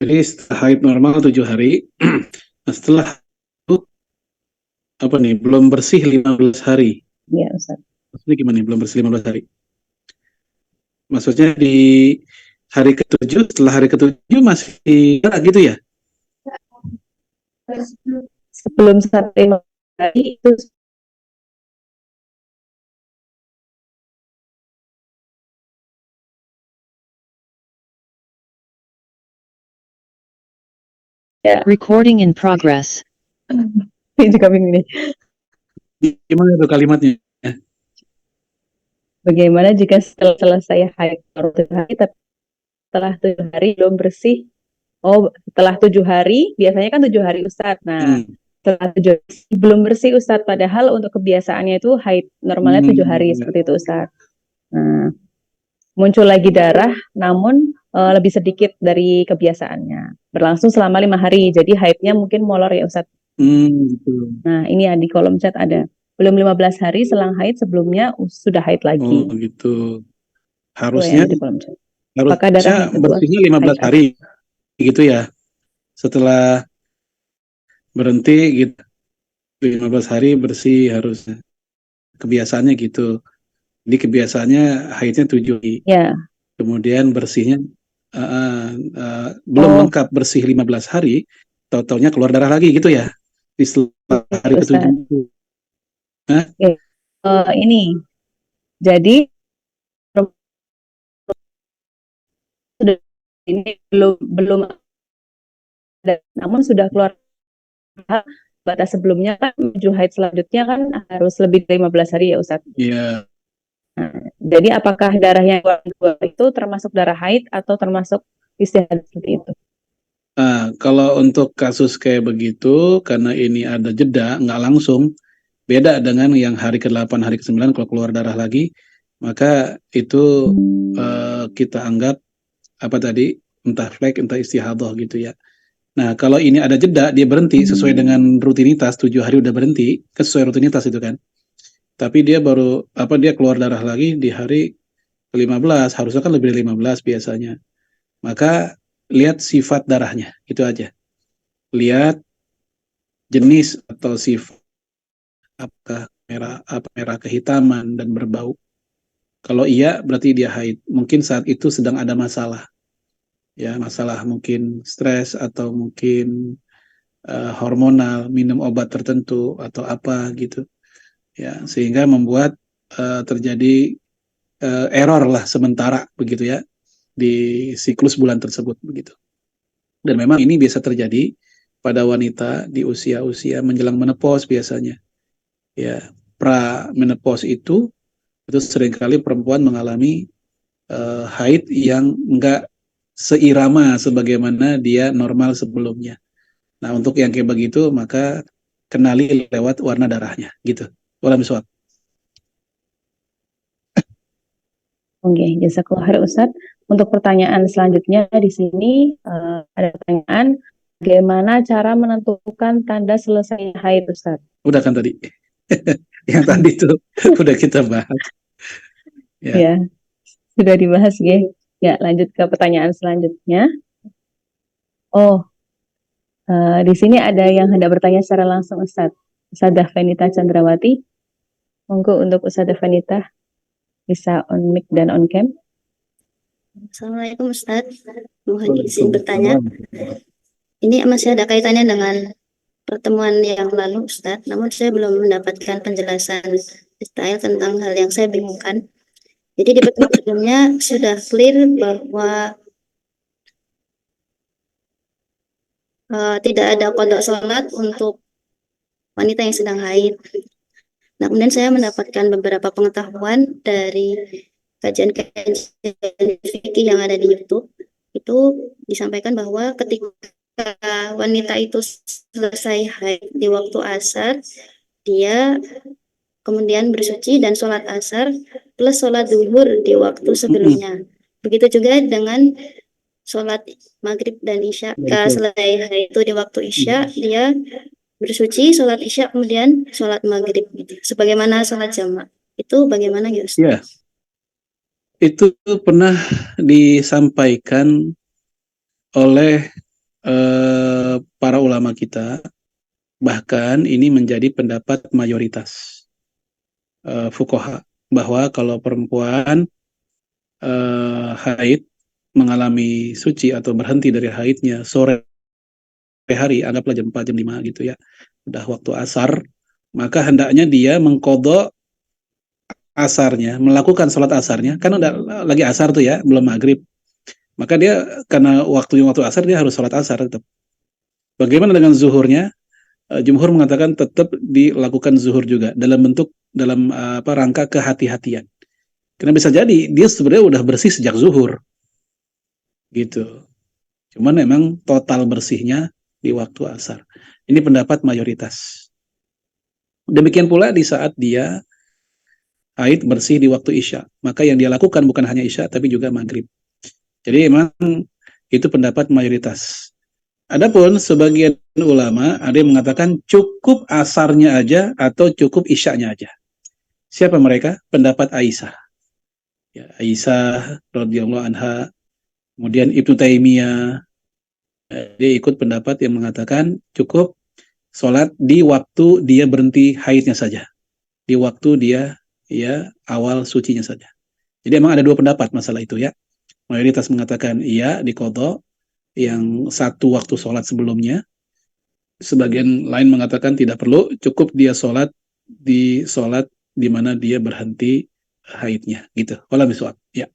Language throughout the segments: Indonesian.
Jadi setelah haid normal 7 hari, nah setelah itu apa nih, belum bersih 15 hari. Iya, Ustaz. Maksudnya gimana nih, belum bersih 15 hari? Maksudnya di hari ketujuh, setelah hari ketujuh masih gitu ya? Sebelum sampai hari itu ya. Recording in progress. Ini juga bingung nih. Gimana tuh kalimatnya? Bagaimana jika setelah selesai haid baru 7 hari, tapi setelah 7 hari belum bersih? Oh, setelah 7 hari, biasanya kan 7 hari Ustadz. Nah, Hmm. setelah 7 hari belum bersih Ustadz, padahal untuk kebiasaannya itu haid normalnya 7 hari seperti itu Ustadz. Nah, muncul lagi darah, namun lebih sedikit dari kebiasaannya. Berlangsung selama 5 hari, jadi haidnya mungkin molor ya Ustadz. Gitu. Nah, ini ya di kolom chat ada. Belum 15 hari selang haid, sebelumnya sudah haid Oh lagi. gitu. Itu Harusnya yang di kolom chat. Apakah darah yang kedua bersihnya 15 haid hari gitu ya. Setelah berhenti gitu 15 hari bersih harusnya. Kebiasaannya gitu. Jadi kebiasaannya haidnya 7 hari. ya? Kemudian bersihnya belum Oh, lengkap bersih 15 hari, tahu-taunya keluar darah lagi gitu ya. Di setelah hari itu ketujuh Ustaz. itu. Hah? Oke. Ini jadi sudah ini belum belum ada, namun sudah keluar batas sebelumnya kan menuju haid selanjutnya kan harus lebih dari 15 hari ya Ustaz. Iya. Nah, jadi apakah darah yang kedua itu termasuk darah haid atau termasuk istihad seperti itu? Nah, kalau untuk kasus kayak begitu, karena ini ada jeda, nggak langsung, beda dengan yang hari ke-8, hari ke-9 kalau keluar darah lagi, maka itu kita anggap apa tadi, entah flek, entah istihadah gitu ya. Nah, kalau ini ada jeda, dia berhenti sesuai dengan rutinitas, 7 hari udah berhenti, sesuai rutinitas itu kan. Tapi dia baru, dia keluar darah lagi di hari ke-15, harusnya kan lebih dari 15 biasanya. Maka lihat sifat darahnya, itu aja. Lihat jenis atau sifat, apakah merah kehitaman dan berbau. Kalau iya berarti dia haid. Mungkin saat itu sedang ada masalah. Ya, masalah mungkin stres atau mungkin hormonal, minum obat tertentu atau apa gitu. Ya, sehingga membuat terjadi error lah sementara begitu ya di siklus bulan tersebut begitu. Dan memang ini biasa terjadi pada wanita di usia-usia menjelang menopause biasanya. Ya, pra menopause itu seringkali perempuan mengalami haid yang enggak seirama sebagaimana dia normal sebelumnya. Nah, untuk yang kayak begitu maka kenali lewat warna darahnya gitu. Walam suap. Oke, jazakallah khair Ustaz. Untuk pertanyaan selanjutnya di sini ada pertanyaan, bagaimana cara menentukan tanda selesai haid Ustaz? Udah kan tadi. Yang tadi tuh udah kita bahas. Ya. Ya, sudah dibahas ya. Ya, lanjut ke pertanyaan selanjutnya. Oh, di sini ada yang hendak bertanya secara langsung Ustaz. Ustazah Fenita Chandrawati. Monggo untuk Ustazah Fenita bisa on mic dan on cam. Assalamualaikum Ustadz, mohon izin bertanya. Ini masih ada kaitannya dengan pertemuan yang lalu Ustadz, namun saya belum mendapatkan penjelasan detail tentang hal yang saya bingungkan. Jadi di pertemuan sebelumnya sudah clear bahwa tidak ada qada sholat untuk wanita yang sedang haid. Nah, kemudian saya mendapatkan beberapa pengetahuan dari kajian-kajian fikih yang ada di YouTube. Itu disampaikan bahwa ketika wanita itu selesai haid di waktu asar, dia kemudian bersuci dan sholat asar plus sholat zuhur di waktu sebelumnya. Begitu juga dengan sholat maghrib dan isya. Selesai haid itu di waktu isya, dia bersuci, sholat isya, kemudian sholat maghrib gitu. Sebagaimana sholat jamak. Itu bagaimana ya Ustaz? Ya, itu pernah disampaikan oleh para ulama kita, bahkan ini menjadi pendapat mayoritas fuqaha, bahwa kalau perempuan haid, mengalami suci atau berhenti dari haidnya sore hari, anggaplah jam 4, jam 5 gitu ya, udah waktu asar, maka hendaknya dia mengqadha asarnya, melakukan sholat asarnya, kan udah lagi asar tuh ya, belum maghrib, maka dia karena waktu asar dia harus sholat asar tetap. Bagaimana dengan zuhurnya? Jumhur mengatakan tetap dilakukan zuhur juga dalam apa, rangka kehati-hatian. Karena bisa jadi dia sebenarnya udah bersih sejak zuhur, gitu. Cuman memang total bersihnya di waktu asar. Ini pendapat mayoritas. Demikian pula di saat dia haid bersih di waktu isya, maka yang dia lakukan bukan hanya isya tapi juga maghrib. Jadi memang itu pendapat mayoritas. Adapun sebagian ulama ada yang mengatakan cukup asarnya aja atau cukup isyanya aja. Siapa mereka? Pendapat Aisyah. Ya, Aisyah radhiyallahu anha, kemudian Ibnu Taimiyah, dia ikut pendapat yang mengatakan cukup sholat di waktu dia berhenti haidnya saja, di waktu dia ya awal sucinya saja. Jadi emang ada dua pendapat masalah itu ya. Mayoritas mengatakan iya diqadha yang satu waktu sholat sebelumnya. Sebagian lain mengatakan tidak perlu, cukup dia sholat di mana dia berhenti haidnya gitu. Wala miswab. Ya.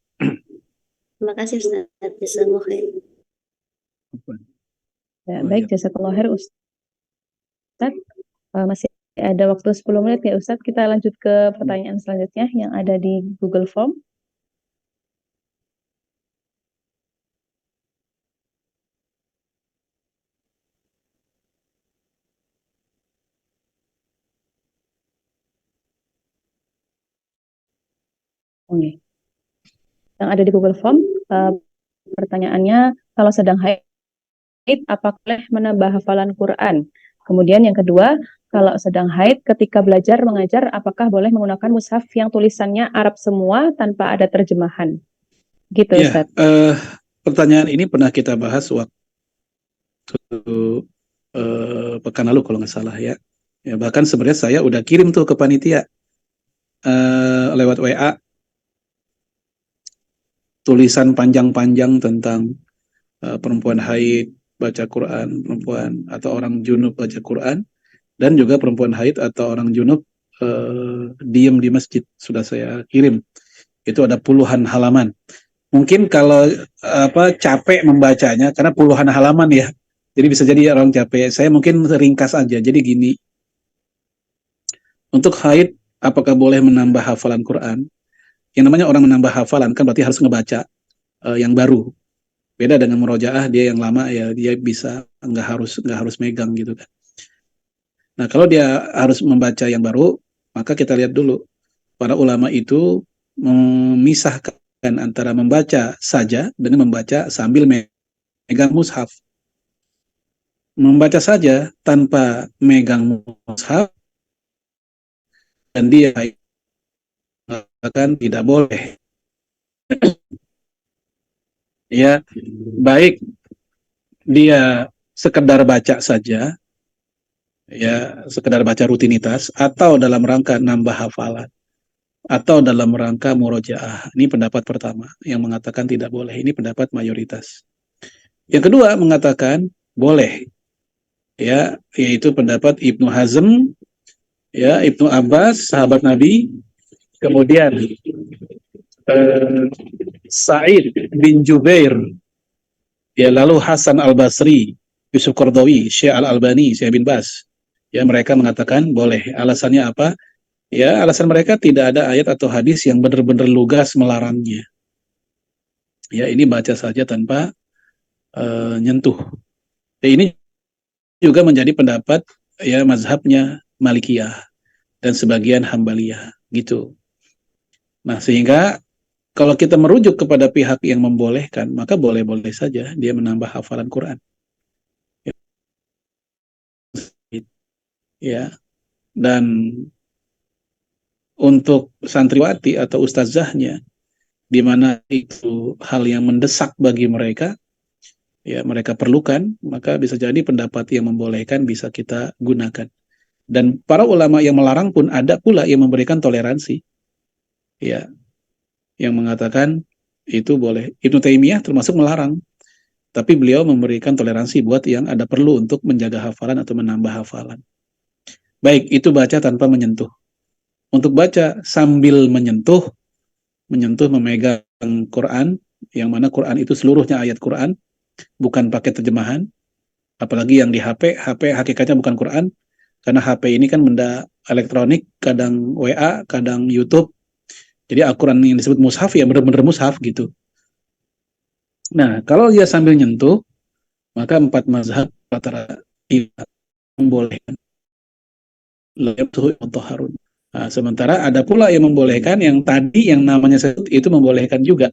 Terima kasih Ustaz. Jazakallahu khair. Ya, Oh, baik, iya. jazakallahu khair Ustadz. Masih ada waktu 10 menit ya Ustadz. Kita lanjut ke pertanyaan selanjutnya yang ada di Google Form. Oke. Yang ada di Google Form, pertanyaannya, kalau sedang haid, apakah boleh menambah hafalan Quran? Kemudian yang kedua, kalau sedang haid ketika belajar mengajar, apakah boleh menggunakan mushaf yang tulisannya Arab semua tanpa ada terjemahan? Gitu Ya, Ustadz. pertanyaan ini pernah kita bahas waktu pekan lalu kalau nggak salah ya. Ya, bahkan sebenarnya saya udah kirim tuh ke panitia lewat WA tulisan panjang-panjang tentang perempuan haid baca Quran, perempuan atau orang junub baca Quran, dan juga perempuan haid atau orang junub diem di masjid. Sudah saya kirim. Itu ada puluhan halaman. Mungkin kalau capek membacanya karena puluhan halaman ya. Jadi bisa jadi orang capek. Saya mungkin ringkas aja. Jadi gini, untuk haid apakah boleh menambah hafalan Quran? Yang namanya orang menambah hafalan kan berarti harus ngebaca yang baru. Beda dengan murojaah, dia yang lama ya dia bisa nggak harus megang gitu kan. Nah, kalau dia harus membaca yang baru, maka kita lihat dulu. Para ulama itu memisahkan antara membaca saja dengan membaca sambil megang mushaf. Membaca saja tanpa megang mushaf dan dia akan tidak boleh. Ya, baik dia sekedar baca saja, ya sekedar baca rutinitas, atau dalam rangka nambah hafalan, atau dalam rangka murojaah. Ini pendapat pertama yang mengatakan tidak boleh. Ini pendapat mayoritas. Yang kedua mengatakan boleh, ya, yaitu pendapat Ibnu Hazm, ya, Ibnu Abbas, sahabat Nabi, kemudian Sa'id bin Jubair, ya, lalu Hasan Al-Basri, Yusuf Qardawi, Syekh Al-Albani, Syekh bin Bas. Ya, mereka mengatakan boleh. Alasannya apa? Ya, alasan mereka tidak ada ayat atau hadis yang benar-benar lugas melarangnya. Ya, ini baca saja tanpa nyentuh. Ya, ini juga menjadi pendapat ya mazhabnya Malikiyah dan sebagian Hambaliyah gitu. Nah, sehingga kalau kita merujuk kepada pihak yang membolehkan, maka boleh-boleh saja dia menambah hafalan Quran. Ya, dan untuk santriwati atau ustazahnya, di mana itu hal yang mendesak bagi mereka, ya mereka perlukan, maka bisa jadi pendapat yang membolehkan bisa kita gunakan. Dan para ulama yang melarang pun ada pula yang memberikan toleransi, ya, yang mengatakan itu boleh. Ibnu Taimiyah termasuk melarang, tapi beliau memberikan toleransi buat yang ada perlu untuk menjaga hafalan atau menambah hafalan. Baik, itu baca tanpa menyentuh. Untuk baca sambil menyentuh, memegang Quran, yang mana Quran itu seluruhnya ayat Quran, bukan pakai terjemahan, apalagi yang di HP, HP hakikatnya bukan Quran, karena HP ini kan benda elektronik, kadang WA, kadang YouTube, jadi Al-Quran yang disebut mushaf ya benar-benar mushaf gitu. Nah, kalau dia sambil nyentuh, maka 4 mazhab rata-rata membolehkan. Nah, sementara ada pula yang membolehkan, yang tadi yang namanya itu membolehkan juga.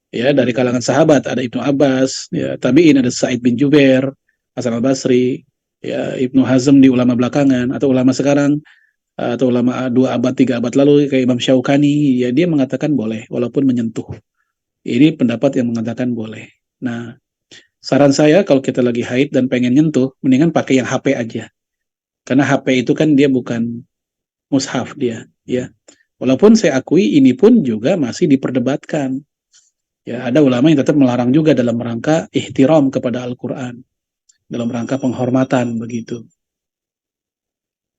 Ya, dari kalangan sahabat ada Ibnu Abbas, ya, tabi'in ada Sa'id bin Jubair, Hasan al-Basri, ya, Ibnu Hazm di ulama belakangan, atau ulama sekarang, atau ulama 2 abad 3 abad lalu kayak Imam Syaukani, ya dia mengatakan boleh walaupun menyentuh. Ini pendapat yang mengatakan boleh. Nah, saran saya kalau kita lagi haid dan pengen nyentuh, mendingan pakai yang HP aja. Karena HP itu kan dia bukan mushaf dia, ya. Walaupun saya akui ini pun juga masih diperdebatkan. Ya, ada ulama yang tetap melarang juga dalam rangka ihtiram kepada Al-Quran, dalam rangka penghormatan begitu.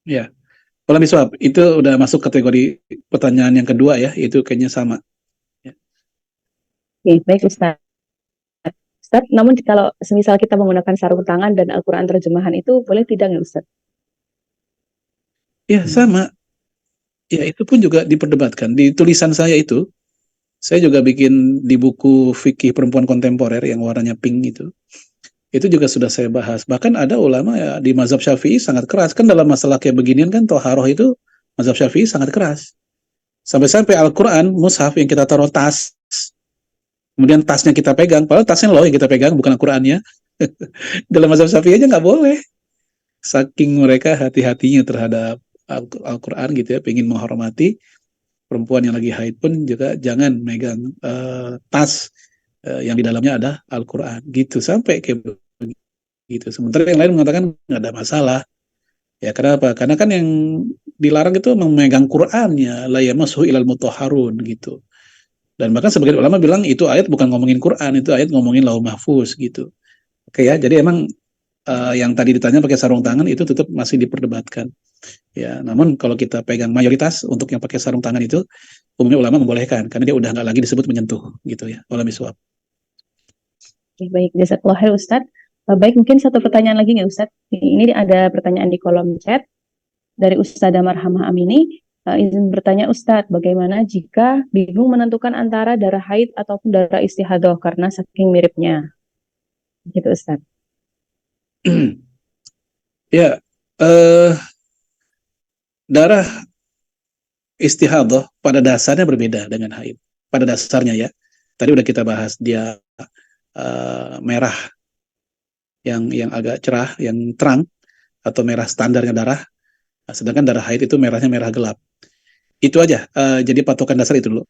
Ya, kalau misal itu udah masuk kategori pertanyaan yang kedua ya, itu kayaknya sama. Ya. Oke, baik Ustaz. Ustaz, namun kalau semisal kita menggunakan sarung tangan dan Al-Quran terjemahan itu boleh tidak nggak Ustaz? Ya, sama. Ya, itu pun juga diperdebatkan. Di tulisan saya itu, saya juga bikin di buku fikih perempuan kontemporer yang warnanya pink itu juga sudah saya bahas. Bahkan ada ulama ya di mazhab Syafi'i sangat keras. Kan dalam masalah kayak beginian kan toharoh itu mazhab Syafi'i sangat keras. Sampai-sampai Al-Quran, mushaf yang kita taruh tas, kemudian tasnya kita pegang, padahal tasnya loh yang kita pegang, bukan Al-Qurannya. Dalam mazhab Syafi'i aja nggak boleh. Saking mereka hati-hatinya terhadap Al-Quran gitu ya, pengen menghormati. Perempuan yang lagi haid pun juga jangan megang tas yang di dalamnya ada Al-Quran gitu, sampai kayak begitu. Sementara yang lain mengatakan nggak ada masalah. Ya kenapa? Karena kan yang dilarang itu memegang Qurannya, la yamassuhu ilal mutahharun gitu. Dan bahkan sebagian ulama bilang itu ayat bukan ngomongin Quran, itu ayat ngomongin lauh mahfuz gitu. Oke ya, jadi emang yang tadi ditanya pakai sarung tangan itu tetap masih diperdebatkan. Ya, namun kalau kita pegang mayoritas untuk yang pakai sarung tangan itu umumnya ulama membolehkan karena dia udah nggak lagi disebut menyentuh gitu ya. Wallahu a'lam. Oke, baik, jazakallah khair Ustaz. Baik, mungkin satu pertanyaan lagi nggak Ustaz? Ini ada pertanyaan di kolom chat dari Ustazah Marhamah Amini. Izin bertanya Ustadz, bagaimana jika bingung menentukan antara darah haid ataupun darah istihadah karena saking miripnya? Gitu Ustadz. Ya, darah istihadah pada dasarnya berbeda dengan haid. Pada dasarnya ya. Tadi udah kita bahas dia merah yang agak cerah, yang terang atau merah standarnya darah. Sedangkan darah haid itu merahnya merah gelap. Itu aja. Jadi patokan dasar itu dulu.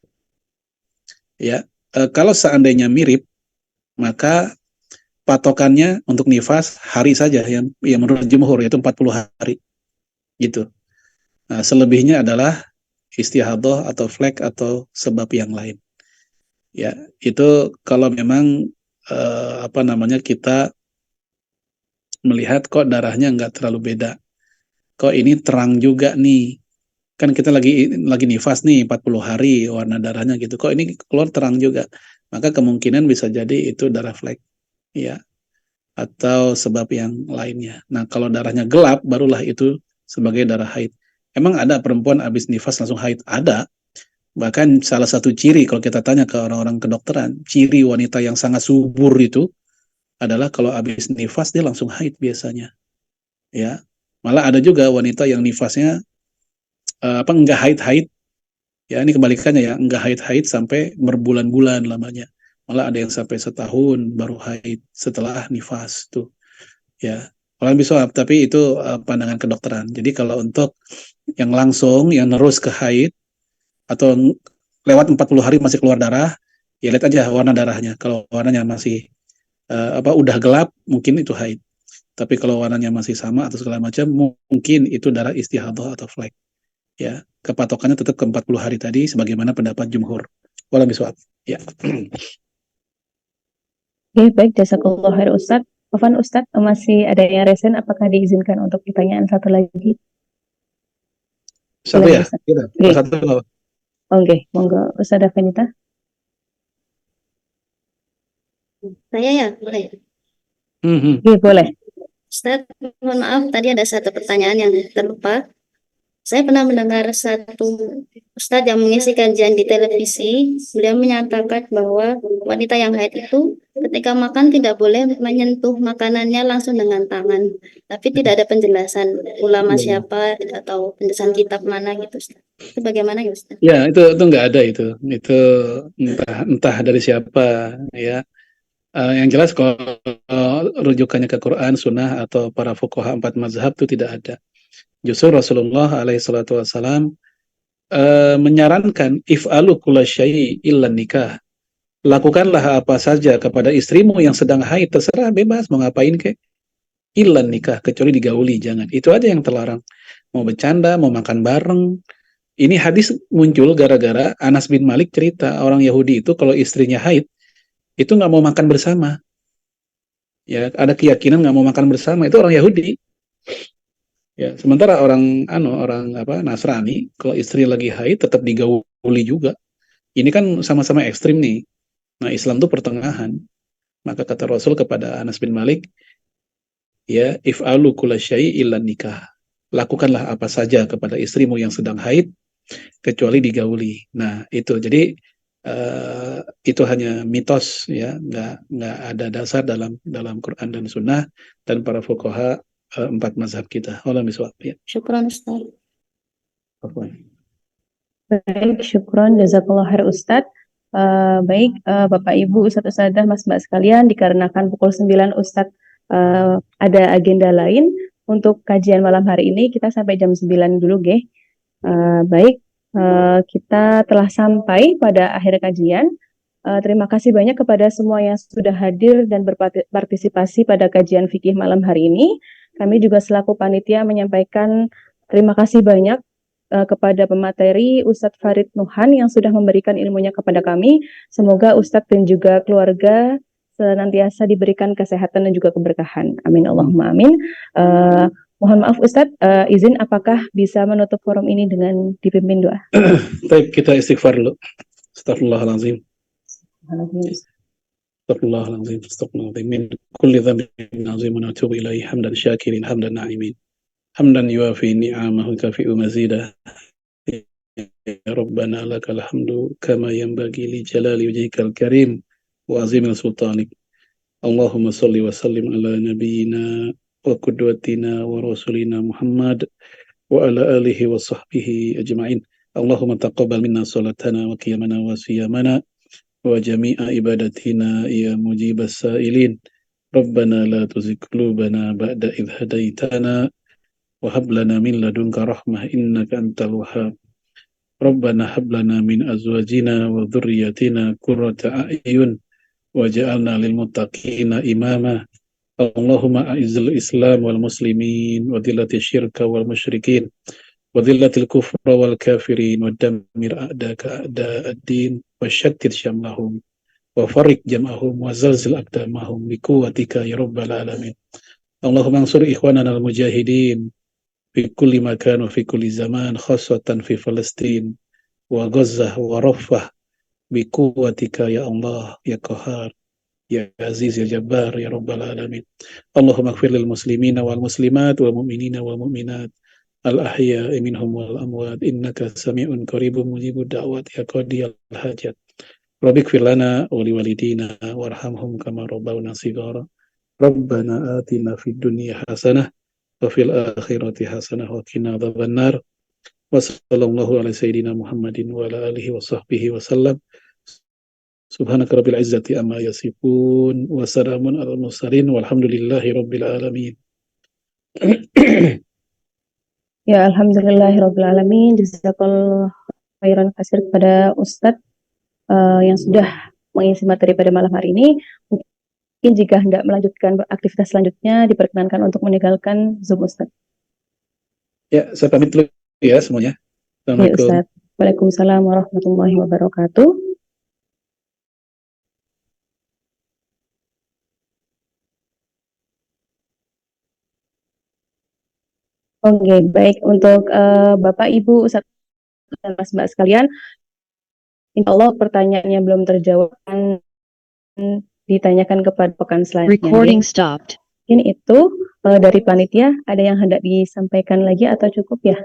Ya, kalau seandainya mirip, maka patokannya untuk nifas hari saja yang menurut jumhur yaitu 40 hari. Gitu. Nah, selebihnya adalah istihadah atau flek atau sebab yang lain. Ya, itu kalau memang kita melihat kok darahnya nggak terlalu beda. Kok ini terang juga nih. Kan kita lagi nifas nih 40 hari warna darahnya gitu. Kok ini keluar terang juga. Maka kemungkinan bisa jadi itu darah flek. Ya. Atau sebab yang lainnya. Nah, kalau darahnya gelap barulah itu sebagai darah haid. Emang ada perempuan habis nifas langsung haid? Ada. Bahkan salah satu ciri kalau kita tanya ke orang-orang kedokteran, ciri wanita yang sangat subur itu adalah kalau habis nifas dia langsung haid biasanya. Ya. Malah ada juga wanita yang nifasnya enggak haid-haid. Ya, ini kebalikannya ya, enggak haid-haid sampai berbulan-bulan lamanya. Malah ada yang sampai setahun baru haid setelah nifas tuh. Ya. Kalau bisa, tapi itu pandangan kedokteran. Jadi kalau untuk yang langsung, yang terus ke haid, atau lewat 40 hari masih keluar darah, ya lihat aja warna darahnya. Kalau warnanya masih udah gelap, mungkin itu haid. Tapi kalau warnanya masih sama atau segala macam, mungkin itu darah istihadhah atau flek. Ya, kepatokannya tetap ke 40 hari tadi, sebagaimana pendapat jumhur. Walau biswab. Ya. Oke, baik, jazakallah khair Ustadz. Afwan Ustadz, masih ada yang resen, apakah diizinkan untuk pertanyaan satu lagi? Satu Silakan ya? Ustadz. Gitu. Oke, Satu. oke, monggo Ustadzah Fenita. Saya ya, boleh. Oke, boleh. Ustaz, mohon maaf, tadi ada satu pertanyaan yang terlupa. Saya pernah mendengar satu Ustadz yang mengisi kajian di televisi. Beliau menyatakan bahwa wanita yang haid itu ketika makan tidak boleh menyentuh makanannya langsung dengan tangan. Tapi tidak ada penjelasan ulama siapa atau penjelasan kitab mana gitu, Ustaz. Itu bagaimana ya, Ustaz? Ya, itu nggak ada itu. Itu entah dari siapa ya. Yang jelas kalau rujukannya ke Quran, Sunnah atau para fuqaha 4 mazhab itu tidak ada. Justru Rasulullah alaihi salatu wassalam menyarankan if'alu kulla syai' illa nikah. Lakukanlah apa saja kepada istrimu yang sedang haid, terserah bebas mau ngapain kek. Illa nikah, kecuali digauli, jangan. Itu aja yang terlarang. Mau bercanda, mau makan bareng. Ini hadis muncul gara-gara Anas bin Malik cerita orang Yahudi itu kalau istrinya haid itu nggak mau makan bersama. Ya, ada keyakinan nggak mau makan bersama, itu orang Yahudi. Ya, sementara orang Nasrani kalau istri lagi haid tetap digauli juga. Ini kan sama-sama ekstrim nih. Nah, Islam itu pertengahan. Maka kata Rasul kepada Anas bin Malik, ya, if'alu kulla syai' illa nikah. Lakukanlah apa saja kepada istrimu yang sedang haid kecuali digauli. Nah, itu. Jadi itu hanya mitos ya, nggak ada dasar dalam Quran dan Sunnah dan para fuqaha 4 mazhab kita. Allah miswab ya. Syukran, Ustaz. Baik, syukron, jazakallah khair Ustadz. Baik, Bapak Ibu, Ustadz Ustadzah, Mas Mbak sekalian, dikarenakan pukul 9 Ustadz ada agenda lain untuk kajian malam hari ini, kita sampai jam 9 dulu, Geh. Baik, kita telah sampai pada akhir kajian. Terima kasih banyak kepada semua yang sudah hadir dan berpartisipasi pada kajian fikih malam hari ini. Kami juga selaku panitia menyampaikan terima kasih banyak kepada pemateri Ustadz Farid Nuhan yang sudah memberikan ilmunya kepada kami. Semoga Ustadz dan juga keluarga senantiasa diberikan kesehatan dan juga keberkahan. Amin Allahumma amin. Mohon maaf Ustadz, izin apakah bisa menutup forum ini dengan dipimpin doa? Baik, kita istighfar dulu. Astaghfirullahaladzim. Astaghfirullahaladzim. Astaghfirullahaladzim. Min kulli dhanbin azim wa natubu ilaihi hamdan syakirin hamdan na'imin. Hamdan yuafi ni'amahu kafi'u mazidah. Ya Rabbana lakal hamdu kama yanbaghi li jalali wajhikal karim wa azimil sultanik. Allahumma salli wa sallim ala nabiyyina wa qudwatina wa rasulina Muhammad wa ala alihi wa sahbihi ajma'in. Allahumma taqabbal minna salatana wa qiyamana wa siyamana wa jami'a ibadatina ya mujibas sa'ilin. Rabbana la tuzigh qulubana ba'da idh hadaitana wa hab lana min ladunka rahmah innaka antal wahhab. Rabbana hab lana min azwajina wa dhurriyyatina qurrata a'yun waj'alna lil muttaqina imama. Allahumma a'izzil islam wal muslimin wa dhillatil syirka wal musyrikin wa dhillatil kufra wal kafirin wa dammir a'daka a'da'ad-din wa shattit syamlahum wa farriq jam'ahum wa zalzil aqdamahum bi quwwatika ya rabbal alamin. Allahumma ansur ikhwanana al mujahidin fi kulli makan wa fi kulli zaman khassatan fi Palestin wa Gaza wa Rafah bi quwwatika ya Allah ya Qahhar ya Aziz ya Jabbar ya Rabbal alamin. Allahumma ighfir lil muslimina wal muslimat wal mu'minina wal mu'minat al ahya'i minhum wal amwat innaka sami'un qaribun mujibud da'wat ya qadiyal hajat. Rabbi ighfir lana wa liwalidina warhamhum kama rabbawna shighara. Rabbana atina fid dunya hasanah wa fil akhirati hasanah wa qina adzabannar. Wa sallallahu ala sayyidina Muhammadin wa ala alihi wa sahbihi wa sallam. Subhanaka rabbil izzati amma yasifun wa salamun alal mursalin walhamdulillahi rabbil alamin. Ya, alhamdulillahirabbil alamin. Jazakallahu khairan katsir kepada Ustadz yang sudah mengisi materi pada malam hari ini. Mungkin jika hendak melanjutkan aktivitas selanjutnya, diperkenankan untuk meninggalkan Zoom Ustaz. Ya, saya pamit dulu ya semuanya. Ya Assalamualaikum. Ustaz. Waalaikumsalam warahmatullahi wabarakatuh. Oke, baik untuk Bapak, Ibu, Ustaz dan Mas Mbak sekalian, insya Allah pertanyaannya belum terjawab, ditanyakan kepada pekan selanjutnya. Recording stopped. Ini itu dari panitia, ada yang hendak disampaikan lagi atau cukup ya?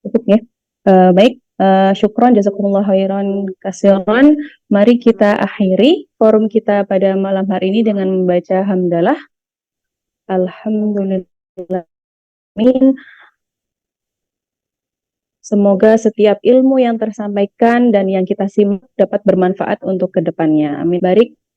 Cukup ya. Baik, syukron jazakumullah khairan kasiran. Mari kita akhiri forum kita pada malam hari ini dengan membaca hamdalah. Alhamdulillah. Semoga setiap ilmu yang tersampaikan dan yang kita simak dapat bermanfaat untuk kedepannya. Amin.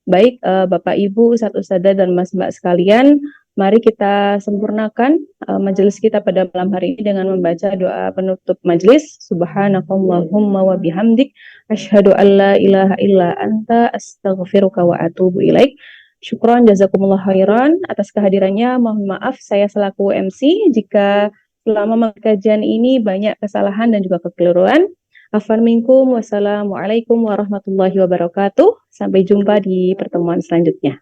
Baik, Bapak Ibu, Ustadz dan Mas Mbak sekalian, mari kita sempurnakan majelis kita pada malam hari ini dengan membaca doa penutup majelis. Subhanakallahumma wa bihamdik, asyhadu an la ilaha illa anta, astaghfiruka wa atubu ilaik. Syukron jazakumullah khairan atas kehadirannya. Mohon maaf saya selaku MC jika selama kajian ini banyak kesalahan dan juga kekeliruan. Afwan minkum, wassalamualaikum warahmatullahi wabarakatuh. Sampai jumpa di pertemuan selanjutnya.